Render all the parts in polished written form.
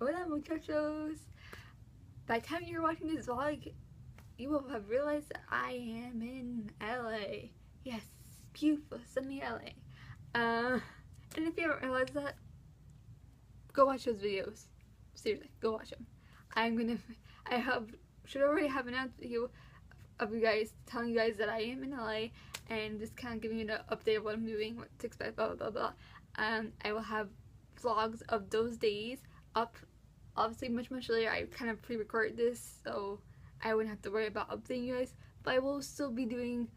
Hola muchachos! By the time you're watching this vlog, you will have realized that I am in LA. Yes, beautiful, sunny LA. And if you haven't realized that, go watch those videos. Seriously, go watch them. Should already have an announced video of you guys, telling you guys that I am in LA and just kind of giving you an update of what I'm doing, what to expect, blah blah blah blah. I will have vlogs of those days up obviously much later. I kind of pre-recorded this so I wouldn't have to worry about updating you guys, but I will still be doing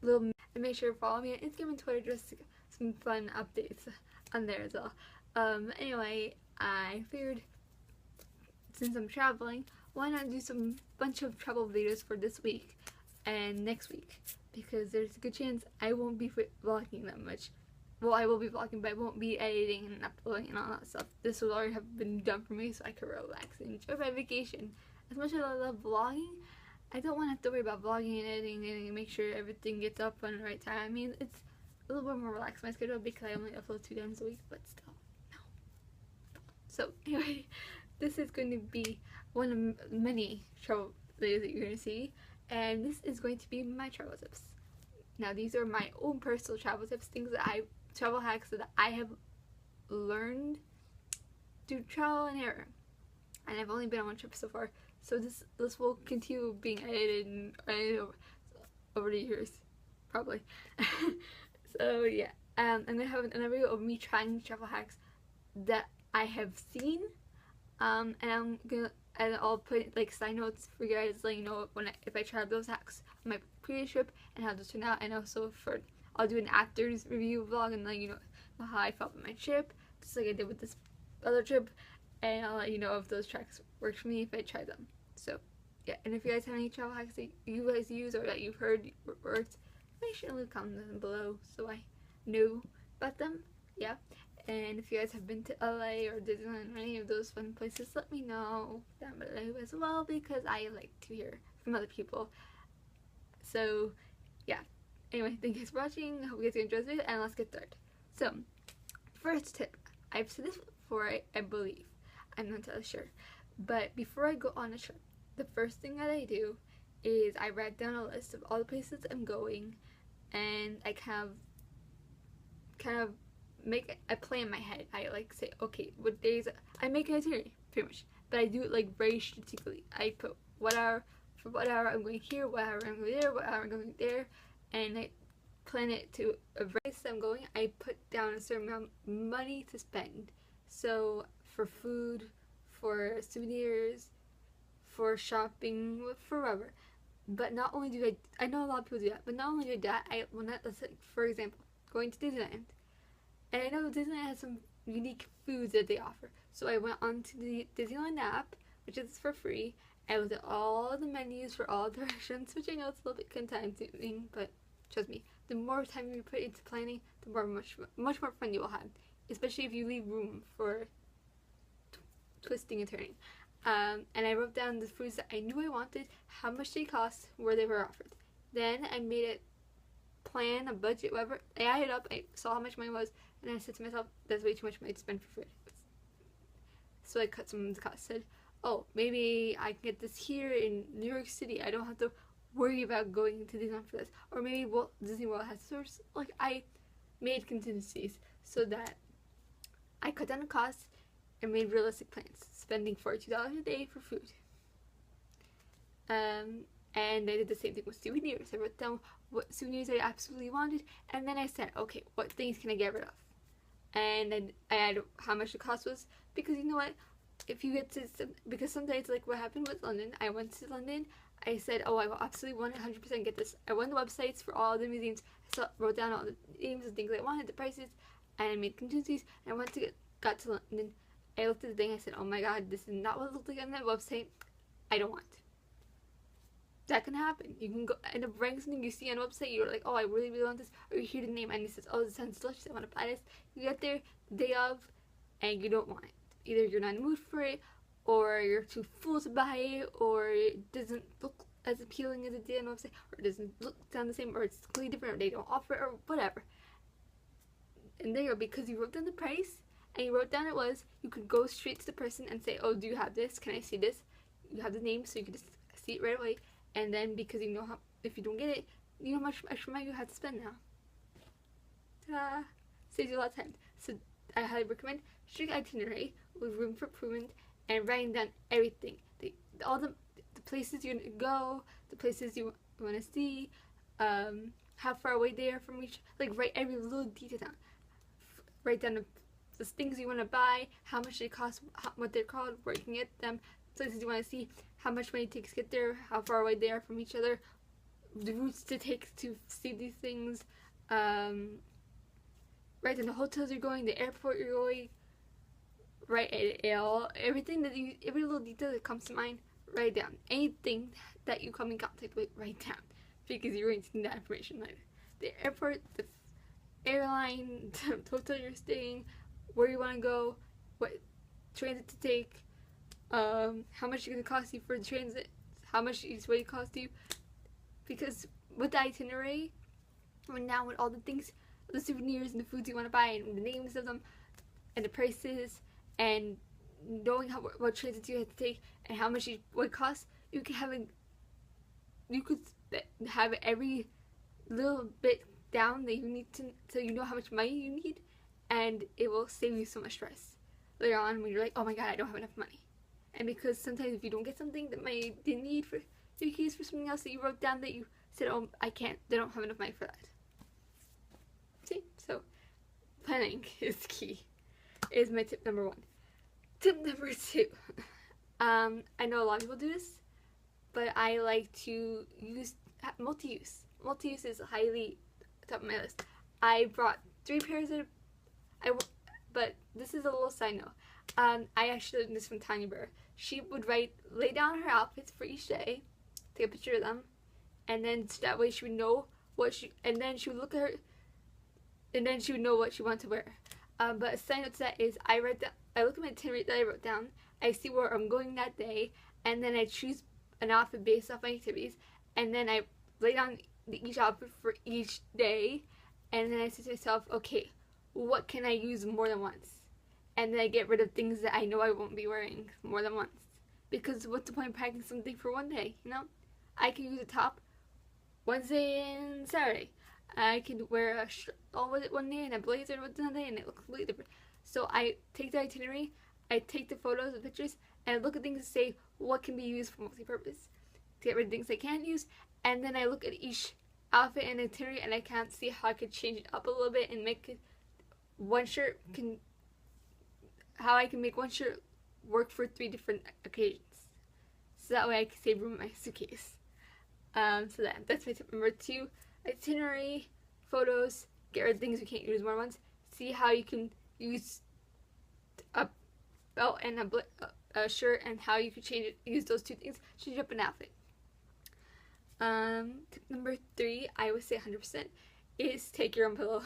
little, and make sure to follow me on Instagram and Twitter, just some fun updates on there as well. Anyway, I figured since I'm traveling, why not do some bunch of travel videos for this week and next week, because there's a good chance I won't be vlogging that much. Well, I will be vlogging, but I won't be editing and uploading and all that stuff. This will already have been done for me so I could relax and enjoy my vacation. As much as I love vlogging, I don't want to have to worry about vlogging and editing and make sure everything gets up on the right time. I mean, it's a little bit more relaxed my schedule because I only upload 2 times a week, but still, no. So anyway, this is going to be one of many travel videos that you're going to see, and this is going to be my travel tips. Now, these are my own personal travel tips, travel hacks that I have learned through trial and error, and I've only been on one trip so far, so this will continue being edited over the years, probably. So yeah, I'm gonna have another video of me trying travel hacks that I have seen, and I'll put like side notes for you guys, letting you know if I tried those hacks on my previous trip and how those turned out, and also I'll do an after's review vlog and let you know how I felt with my trip, just like I did with this other trip, and I'll let you know if those tracks worked for me, if I tried them. So yeah, and if you guys have any travel hacks that you guys use or that you've heard worked, make sure to leave comments down below so I know about them. Yeah, and if you guys have been to LA or Disneyland or any of those fun places, let me know down below as well, because I like to hear from other people. So yeah, anyway, thank you guys for watching. I hope you guys enjoyed this video, and let's get started. So, first tip. I've said this before, I believe. I'm not entirely sure. But before I go on a trip, the first thing that I do is I write down a list of all the places I'm going, and I kind of make a plan in my head. I like say, okay, what days, I make an itinerary, pretty much. But I do it like very strategically. I put what hour I'm going here, what hour I'm going there, what hour I'm going there, and I plan it to a place I'm going. I put down a certain amount of money to spend. So for food, for souvenirs, for shopping, for whatever. But not only do I know a lot of people do that, but not only do that, let's say, for example, going to Disneyland. And I know Disneyland has some unique foods that they offer. So I went onto the Disneyland app, which is for free. I looked at all the menus for all the restaurants, which I know it's a little bit time-consuming, but trust me, the more time you put into planning, the much more fun you will have. Especially if you leave room for twisting and turning. And I wrote down the foods that I knew I wanted, how much they cost, where they were offered. Then I made it plan, a budget, whatever. I added up, I saw how much money was, and I said to myself, that's way too much money to spend for food. So I cut some of the costs. Said, oh, maybe I can get this here in New York City. I don't have to worry about going to Disneyland for this. Or maybe Disney World has stores. Like, I made contingencies so that I cut down the costs and made realistic plans, spending $42 a day for food. And I did the same thing with souvenirs. I wrote down what souvenirs I absolutely wanted, and then I said, okay, what things can I get rid of? And then I added how much the cost was, because you know what, if you get to, because sometimes, like what happened with London, I went to London, I said, oh, I will absolutely 100% get this. I went to the websites for all the museums, wrote down all the names and things I wanted, the prices, and I made contingencies, and I got to London. I looked at the thing, I said, oh my god, this is not what it looked like on that website. I don't want it. That can happen. You can end up writing something you see on a website, you're like, oh, I really want this, or you hear the name and it says, oh, this sounds delicious, I want to buy this. You get there the day of, and you don't want it. Either you're not in the mood for it, or you're too full to buy it, or it doesn't look as appealing as it did on the website, or it doesn't sound the same, or it's completely different, or they don't offer it, or whatever. And there you go, because you wrote down the price, and you wrote down it was, you could go straight to the person and say, oh, do you have this? Can I see this? You have the name, so you can just see it right away. And then because you know how, if you don't get it, you know how much extra money you have to spend now. Ta-da! Saves you a lot of time. So I highly recommend strict itinerary with room for improvement and writing down everything. All the places you're gonna go, the places you want to see, how far away they are from each, like write every little detail down. Write down the things you want to buy, how much they cost, what they're called, where you can get them, places you want to see, how much money it takes to get there, how far away they are from each other, the routes to take to see these things, write down the hotels you're going, the airport you're going, write it all, everything that you, every little detail that comes to mind, write down. Anything that you come in contact with, write down, because you're going to need that information later. The airport, the airline, the hotel you're staying, where you want to go, what transit to take, how much it's going to cost you for the transit, how much each way cost you, because with the itinerary, we're now with all the things, the souvenirs and the foods you want to buy and the names of them and the prices and knowing what transits you have to take and how much it would cost, you could have every little bit down that you need to, so you know how much money you need, and it will save you so much stress later on when you're like, oh my god, I don't have enough money. And because sometimes if you don't get something that might be need for your keys for something else that you wrote down that you said, oh, I can't, they don't have enough money for that. See, so planning is key, is my tip number 1. Tip number 2, I know a lot of people do this, but I like to use multi-use. Multi-use is highly top of my list. I brought 3 pairs of, but this is a little side note. I actually learned this from Tanya Burr. She would lay down her outfits for each day, take a picture of them, and then so that way she would know and then she would look at her, and then she would know what she wanted to wear. But a side note to that is I look at my itinerary that I wrote down, I see where I'm going that day, and then I choose an outfit based off my activities, and then I lay down each outfit for each day, and then I say to myself, okay, what can I use more than once? And then I get rid of things that I know I won't be wearing more than once. Because what's the point of packing something for one day, you know? I can use a top Wednesday and Saturday. I could wear a shirt all with it one day and a blazer with another day, and it looks completely different. So I take the itinerary, I take the photos and pictures, and I look at things to say what can be used for multi-purpose, to get rid of things I can't use, and then I look at each outfit and itinerary and I can't see how I could change it up a little bit and make it how I can make one shirt work for 3 different occasions. So that way I can save room in my suitcase. So that's my tip number 2. Itinerary, photos, get rid of things you can't use more once. See how you can use a belt and a shirt, and how you can use those 2 things, change up an outfit. Tip number 3, I would say 100%, is take your own pillow.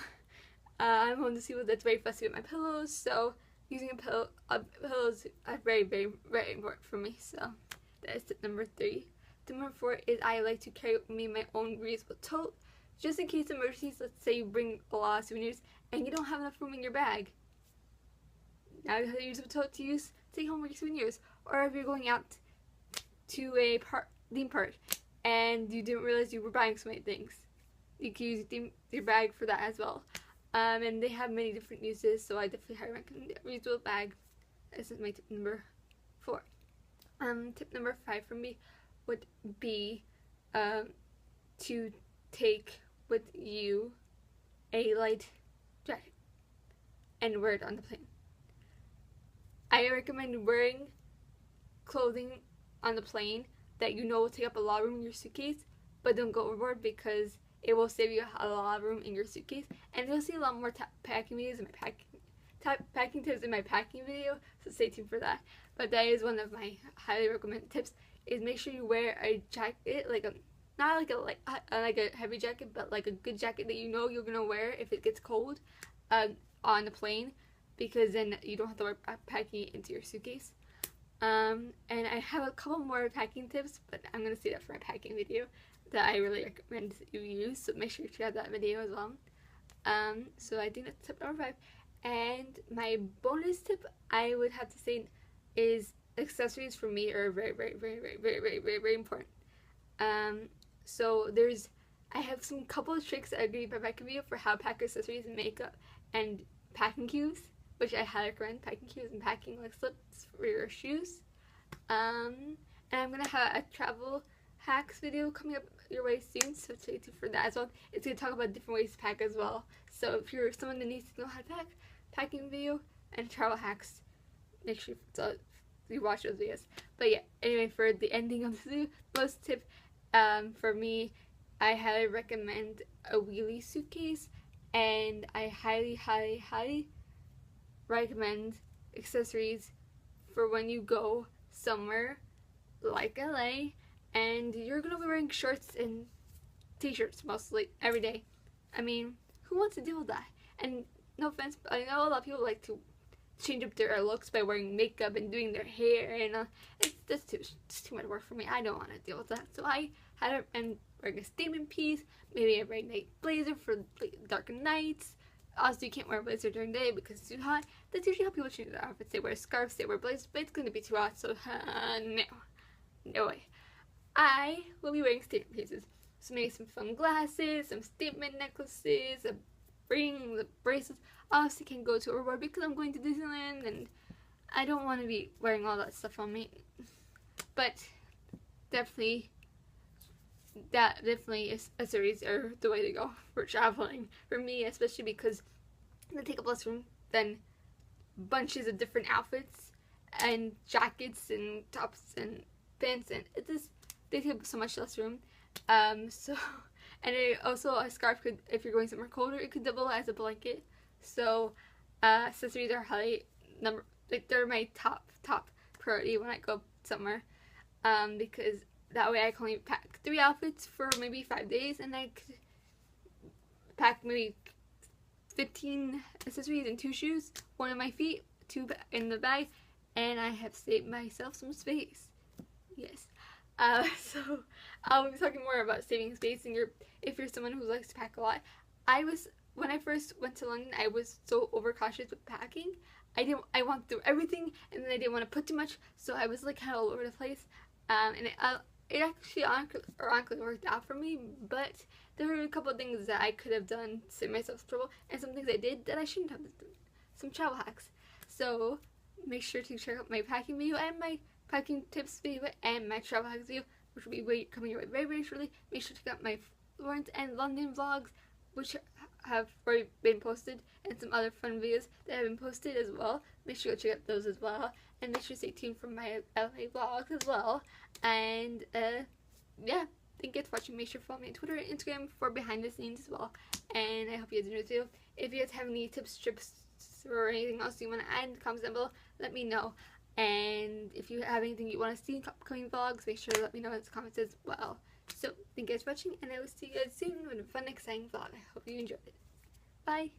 I'm one of those people that's very fussy with my pillows, so using pillows are very, very, very important for me. So that is tip number 3. Tip number 4 is I like to carry with me my own reusable tote, just in case of emergencies. Let's say you bring a lot of souvenirs and you don't have enough room in your bag. Now you have a reusable tote to use, take home your souvenirs. Or if you're going out to a theme park and you didn't realize you were buying so many things, you can use your bag for that as well. And they have many different uses, so I definitely highly recommend a reusable bag. This is my tip number 4. Tip number 5 for me would be to take with you a light jacket and wear it on the plane. I recommend wearing clothing on the plane that you know will take up a lot of room in your suitcase, but don't go overboard, because it will save you a lot of room in your suitcase. And you'll see a lot more packing videos in my packing tips in my packing video, so stay tuned for that. But that is one of my highly recommended tips, is make sure you wear a jacket, not like a heavy jacket, but like a good jacket that you know you're gonna wear if it gets cold on the plane, because then you don't have to worry about packing it into your suitcase. And I have a couple more packing tips, but I'm gonna save that for my packing video that I really recommend you use, so make sure you check out that video as well. So I think that's tip number 5. And my bonus tip, I would have to say, is accessories for me are very, very, very, very, very, very, very, very important. So I have some couple of tricks I agree by packing video for how to pack accessories and makeup and packing cubes, which I highly recommend. Packing cubes and packing like slips for your shoes. And I'm gonna have a travel hacks video coming up your way soon, so stay tuned for that as well. It's gonna talk about different ways to pack as well. So if you're someone that needs to know how to pack, packing video and travel hacks, make sure you watch those videos. But yeah, anyway, for the ending of the most tip, for me, I highly recommend a wheelie suitcase, and I highly, highly, highly recommend accessories for when you go somewhere like LA and you're gonna be wearing shorts and t-shirts mostly every day. I mean, who wants to deal with that? And no offense, but I know a lot of people like to change up their looks by wearing makeup and doing their hair, and it's too much work for me. I don't want to deal with that. So I'm wearing a statement piece, maybe a red night blazer for darker nights. Also, you can't wear a blazer during the day because it's too hot. That's usually how people change their outfits. They wear scarves, they wear blazers, but it's going to be too hot, so no way. I will be wearing statement pieces. So maybe some fun glasses, some statement necklaces, a ring, the bracelets. Obviously can't go to Aurora because I'm going to Disneyland and I don't want to be wearing all that stuff on me. But definitely accessories are the way to go for traveling. For me, especially because they take up less room than bunches of different outfits and jackets and tops and pants, and they take up so much less room. And also a scarf could, if you're going somewhere colder, it could double as a blanket. So accessories are highly they're my top priority when I go somewhere, because that way I can only pack 3 outfits for maybe 5 days, and I could pack maybe 15 accessories and 2 shoes, 1 on my feet, 2 in the bag, and I have saved myself some space. Yes. So I'll be talking more about saving space, and if you're someone who likes to pack a lot. When I first went to London, I was so overcautious with packing. I wanted to do everything, and then I didn't want to put too much, so I was like kind of all over the place. And it actually ironically worked out for me, but there were a couple of things that I could have done to save myself trouble, and some things I did that I shouldn't have done. Some travel hacks. So make sure to check out my packing video and my packing tips video and my travel hacks video, which will be coming your way very, very shortly. Make sure to check out my Florence and London vlogs, which have already been posted, and some other fun videos that have been posted as well. Make sure to check out those as well, and make sure to stay tuned for my LA vlogs as well. And yeah, thank you for watching. Make sure to follow me on Twitter and Instagram for behind the scenes as well. And I hope you guys enjoyed the video. If you guys have any tips, trips, or anything else you want to add in the comments down below, let me know. And if you have anything you want to see in upcoming vlogs, make sure to let me know in the comments as well. So, thank you guys for watching, and I will see you guys soon with a fun, exciting vlog. I hope you enjoyed it. Bye!